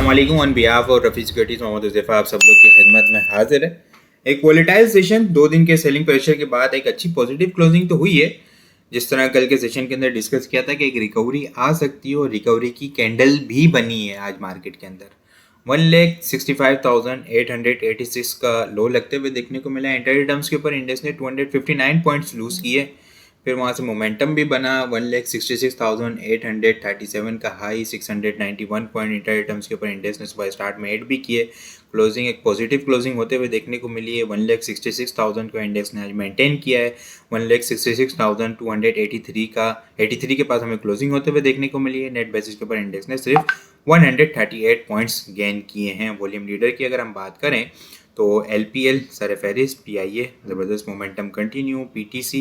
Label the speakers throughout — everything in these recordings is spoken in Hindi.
Speaker 1: अस्सलामुअलैकुम ऑन बिहाफ और रफ़ी सिक्योरिटीज़ मोहम्मद हुज़ैफ़ा आप सब लोग की खिदमत में हाजिर है। एक वोलेटाइल सेशन 2 दिन के सेलिंग प्रेशर के बाद एक अच्छी पॉजिटिव क्लोजिंग तो हुई है। जिस तरह कल के सेशन के अंदर डिस्कस किया था कि एक रिकवरी आ सकती है और रिकवरी की कैंडल भी बनी है आज मार्केट के अंदर। 1,65,886 का लो लगते हुए देखने को मिला। इंट्राडे टर्म्स के ऊपर इंडेक्स ने 259 पॉइंट्स लूज़ किए। फिर वहाँ से मोमेंटम भी बना। 1,66,837 का हाई, 691 पॉइंट इंट्राडे टर्म्स के ऊपर इंडेक्स ने सुबह स्टार्ट में ऐड भी किए। क्लोजिंग एक पॉजिटिव क्लोजिंग होते हुए देखने को मिली है। 1,66,000 का इंडेक्स ने आज मेंटेन किया है। 1,66,283 का 83 के पास हमें क्लोजिंग होते हुए देखने को मिली है। नेट बेसिस के ऊपर इंडेक्स ने सिर्फ 138 पॉइंट्स गेन किए हैं। वॉल्यूम लीडर की अगर हम बात करें तो LPL सरफेरिस्ट PIA ज़बरदस्त मोमेंटम कंटिन्यू। PTC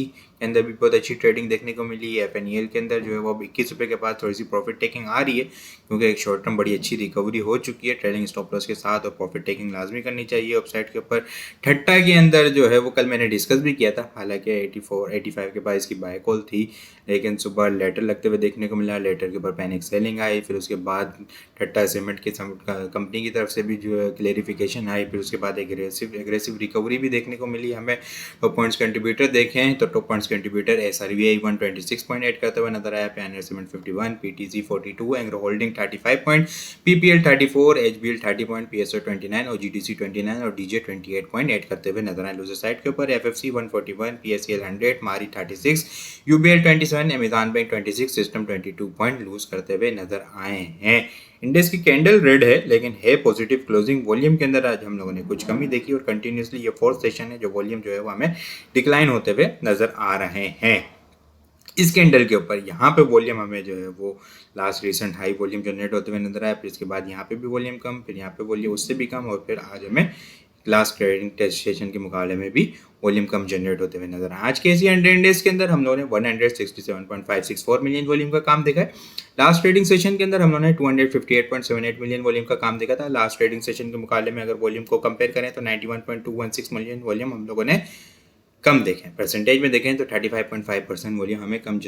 Speaker 1: के अंदर भी बहुत अच्छी ट्रेडिंग देखने को मिली है। FNEL के अंदर जो है वो अब 21 रुपये के पास थोड़ी सी प्रॉफिट टेकिंग आ रही है क्योंकि एक शॉर्ट टर्म बड़ी अच्छी रिकवरी हो चुकी है। ट्रेडिंग स्टॉप लॉस के साथ और प्रॉफिट टेकिंग लाजमी करनी चाहिए। अपसाइड के ऊपर ठट्टा के अंदर जो है वो कल मैंने डिस्कस भी किया था, हालांकि 85 के पास इसकी बाय कॉल थी, लेकिन सुबह लेटर लगते हुए देखने को मिला। लेटर के ऊपर पैनिक सेलिंग आई। फिर उसके बाद ठट्टा सीमेंट की कंपनी की तरफ से भी जो है क्लेरिफिकेशन आई। फिर उसके बाद एग्रेसिव रिकवरी भी देखने को मिली हमें। टॉप पॉइंट्स कंट्रीब्यूटर देखें तो टॉप पॉइंट्स कंट्रीब्यूटर SRVI 126.8 करते हुए नजर आया। Pioneer cement 51, PTC 42, Engro holding 35 point, PPL 34, HBL 30 point, PSO 29 और GTC 29 और DJ 28.8 करते हुए नजर आए। लूजर साइड के ऊपर FFC 141, PSEL 100, मारी 36, UBL 27, Amazon bank 26, system 22 point lose करते हुए नजर आए हैं। इंडेक्स की कैंडल रेड है लेकिन है पॉजिटिव क्लोजिंग। वॉल्यूम के अंदर आज हम लोगों ने कुछ कमी देखी और कंटिन्यूसली ये फोर्थ सेशन है जो वॉल्यूम जो है वो हमें डिक्लाइन होते हुए नजर आ रहे हैं। इस कैंडल के ऊपर यहाँ पे वॉल्यूम हमें जो है वो last recent high volume generate होते हुए नजर आया। फिर इसके बाद यहाँ पे भी वॉल्यूम कम, फिर यहाँ पे वॉल्यूम उससे भी कम और फिर आज हमें लास्ट ट्रेडिंग टेस्ट सेशन के मुकाबले में भी वॉल्यूम कम जनरेट होते हुए नजर आया। आज के एसी 100 डेज के अंदर हम लोगों ने 167.564 मिलियन वॉल्यूम का काम देखा है। लास्ट ट्रेडिंग सेशन के अंदर हम लोगों ने 258.78 मिलियन वॉल्यूम का काम देखा था। लास्ट ट्रेडिंग सेशन के मुकाबले में अगर वॉल्यूम को कंपेयर करें तो 91.216 मिलियन वॉल्यूम हम लोगों ने कम देखें। परसेंटेज में देखें तो 35.5% वॉल्यूम हमें कम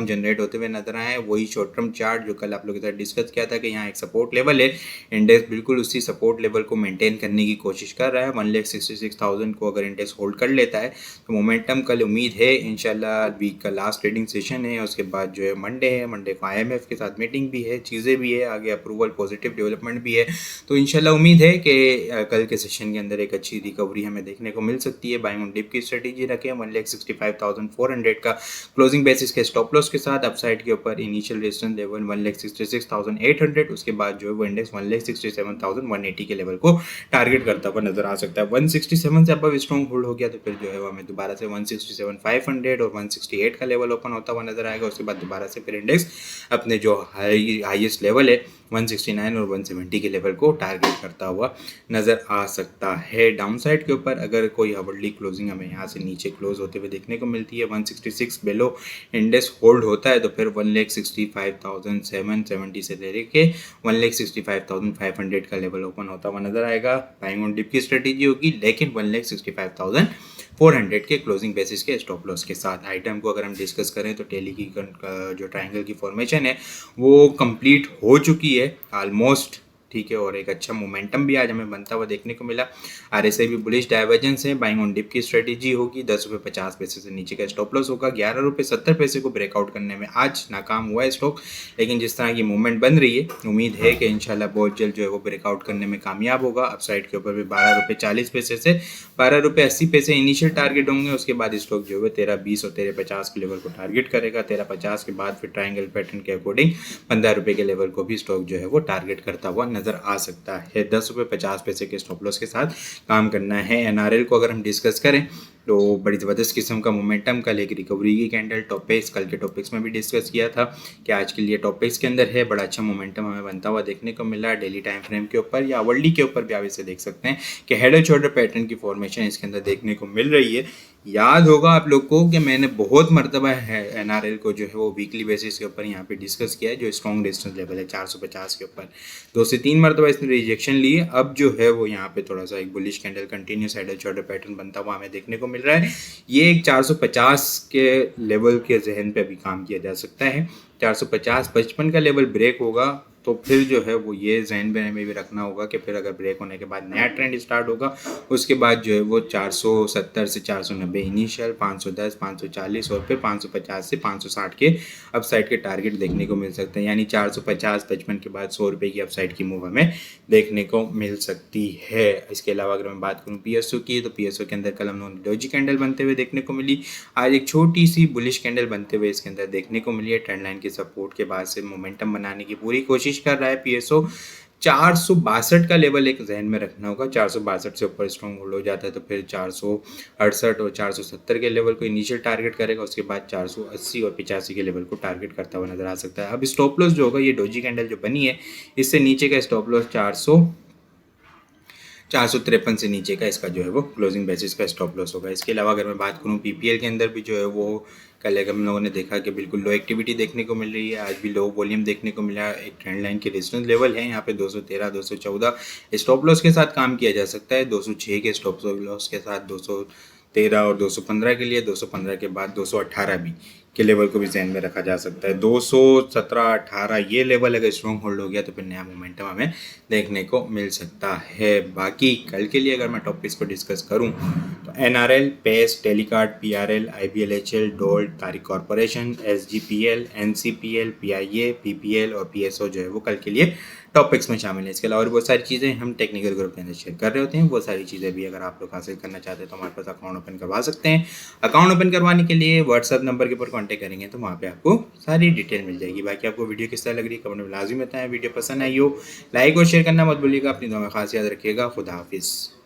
Speaker 1: जनरेट होते हुए नजर आए। वही शॉर्ट टर्म चार्ट जो कल आप लोगों के साथ डिस्कस किया था कि यहाँ एक सपोर्ट लेवल है, इंडेक्स बिल्कुल उसी सपोर्ट लेवल को मेंटेन करने की कोशिश कर रहा है। 1,66,000 को अगर इंडेक्स होल्ड कर लेता है तो मोमेंटम कल उम्मीद है इंशाल्लाह। वीक का लास्ट ट्रेडिंग सेशन है, उसके बाद जो है मंडे है, मंडे को IMF के साथ मीटिंग भी है, चीज़ें भी है, आगे अप्रूवल पॉजिटिव डेवलपमेंट भी है। तो इंशाल्लाह उम्मीद है कि कल के सेशन के अंदर एक अच्छी रिकवरी हमें देखने को मिल सकती है। बाइंग ऑन डिप की स्ट्रेटेजी रखें। 1,65,400 का क्लोजिंग बेसिस के स्टॉप लॉस के साथ। अपसाइड के ऊपर इनिशियल रेजिस्टेंस लेवल 1,66,800, उसके बाद जो है वो इंडेक्स 1,67,180 के लेवल को टारगेट करता हुआ नजर आ सकता है। 167 से अब स्ट्रॉन्ग होल्ड हो गया तो फिर जो है वो हमें दोबारा से 167,500 और 168 का लेवल ओपन होता हुआ नजर आएगा। उसके बाद दोबारा से फिर इंडेक्स अपने जो हाईएस्ट लेवल है 169 और 170 के लेवल को टारगेट करता हुआ नजर आ सकता है। डाउन साइड के ऊपर अगर कोई हार्डली क्लोजिंग हमें यहाँ से नीचे क्लोज होते हुए देखने को मिलती है, 166 बिलो इंडेक्स होल्ड होता है तो फिर 1,65,770 से लेके 1,65,500 का लेवल ओपन होता हुआ नजर आएगा। बाइंग ऑन डिप की स्ट्रेटेजी होगी लेकिन 1,65,400 के क्लोजिंग बेसिस के स्टॉप लॉस के साथ। आइटम को अगर हम डिस्कस करें तो टेली की जो ट्रायंगल की फॉर्मेशन है वो कंप्लीट हो चुकी है ऑलमोस्ट, ठीक है, और एक अच्छा मोमेंटम भी आज हमें बनता हुआ देखने को मिला। RSI भी बुलिश डाइवर्जेंस है। बाइंग ऑन डिप की स्ट्रेटेजी होगी। 10.50 रुपये से नीचे का स्टॉप लॉस होगा। 11.70 रुपये को ब्रेकआउट करने में आज नाकाम हुआ है स्टॉक, लेकिन जिस तरह की मूवमेंट बन रही है उम्मीद है कि इंशाल्लाह बहुत जल्द जो है वो ब्रेकआउट करने में कामयाब होगा। अपसाइड के ऊपर भी 12.40 रुपये से 12.80 इनिशियल टारगेट होंगे। उसके बाद स्टॉक जो है 13.20 और 13.50 के लेवल को टारगेट करेगा। 13.50 के बाद फिर ट्राइंगल पैटर्न के अकॉर्डिंग 15 रुपये के लेवल को भी स्टॉक जो है वो टारगेट करता हुआ नजर आ सकता है। 10.50 के स्टॉप लॉस के साथ काम करना है। NRL को अगर हम डिस्कस करें तो बड़ी ज़बरदस्त किस्म का मोमेंटम, कल एक रिकवरी की कैंडल। टॉपिक्स कल के टॉपिक्स में भी डिस्कस किया था कि आज के लिए टॉपिक्स के अंदर है बड़ा अच्छा मोमेंटम हमें बनता हुआ देखने को मिला। डेली टाइम फ्रेम के ऊपर या वर्ल्डी के ऊपर भी आप इसे देख सकते हैं कि हेड एंड शोल्डर पैटर्न की फॉर्मेशन इसके अंदर देखने को मिल रही है। याद होगा आप लोग को कि मैंने बहुत मरतबा है NRL को जो है वो वीकली बेसिस के ऊपर यहाँ पे डिस्कस किया है। जो स्ट्रॉन्ग रेजिस्टेंस लेवल है 450 के ऊपर 2 से 3 मरतबा इसने रिजेक्शन लिए। अब जो है वो यहाँ पे थोड़ा सा एक bullish candle continuous head and shoulder pattern बनता हुआ हमें देखने को मिल रहा है। ये एक 450 के लेवल के जहन पे अभी काम किया जा सकता है। 450-55 का लेवल ब्रेक होगा तो फिर जो है वो ये ज़हन में भी रखना होगा कि फिर अगर ब्रेक होने के बाद नया ट्रेंड स्टार्ट होगा, उसके बाद जो है वो 470 से 490 इनिशियल, 510, 540 और फिर 550 से 560 के अपसाइड के टारगेट देखने को मिल सकते हैं। यानी 450 55 के बाद 100 रुपये की अपसाइड की मूव हमें देखने को मिल सकती है। इसके अलावा अगर मैं बात करूँ पीएसयू की, तो पीएसयू के अंदर कल हम लोगों ने डोजी कैंडल बनते हुए देखने को मिली। आज एक छोटी सी बुलिश कैंडल बनते हुए इसके अंदर देखने को मिली है। ट्रेंड लाइन के सपोर्ट के बाद से मोमेंटम बनाने की पूरी कोशिश कर रहा है पीएसयू। 462 का लेवल एक जहन में रखना होगा। 462 से ऊपर स्ट्रॉन्ग होल्ड हो जाता है तो फिर 468 और 470 के लेवल को इनिशियल टारगेट करेगा। उसके बाद 480 और 85 के लेवल को टारगेट करता हुआ नजर आ सकता है। अब स्टॉप लॉस जो होगा, ये डोजी कैंडल जो बनी है, इससे नीचे का स्टॉप लॉस 453 से नीचे का इसका जो है वो क्लोजिंग बेसिस का स्टॉप लॉस होगा। इसके अलावा अगर मैं बात करूँ पीपीएल के अंदर भी जो है वो कल एक हम लोगों ने देखा कि बिल्कुल लो एक्टिविटी देखने को मिल रही है। आज भी लो वॉल्यूम देखने को मिला। एक ट्रेंड लाइन के रेजिस्टेंस लेवल है यहाँ पे 213 214 स्टॉप लॉस के साथ काम किया जा सकता है। 206 के स्टॉप लॉस के साथ 213 और 215 के लिए, 215 के बाद 218 भी के लेवल को भी ध्यान में रखा जा सकता है। 217 18 ये लेवल अगर स्ट्रॉन्ग होल्ड हो गया तो फिर नया मोमेंटम हमें देखने को मिल सकता है। बाकी कल के लिए अगर मैं टॉपिक्स को डिस्कस करूं तो NRL, Pace, Telecard, PRL, IBLHL, डोल्ट, Tariq corporation, SGPL, NCPL, PIA, PPL और पीएसओ जो है वो कल के लिए टॉपिक्स में शामिल है। इसके अलावा और बहुत सारी चीज़ें हम टेक्निकल ग्रुप के अंदर शेयर कर रहे होते हैं। वो सारी चीज़ें भी अगर आप लोग हासिल करना चाहते हैं तो हमारे पास अकाउंट ओपन करवा सकते हैं। अकाउंट ओपन करवाने के लिए व्हाट्सअप नंबर के ऊपर कांटेक्ट करेंगे तो वहाँ पे आपको सारी डिटेल मिल जाएगी। बाकी आपको वीडियो किस तरह लग रही है कमेंट में लाजमी बताएं। वीडियो पसंद आई हो लाइक और शेयर करना मत भूलिएगा। अपनी दुआ में खास याद रखिएगा। खुदा हाफिज़।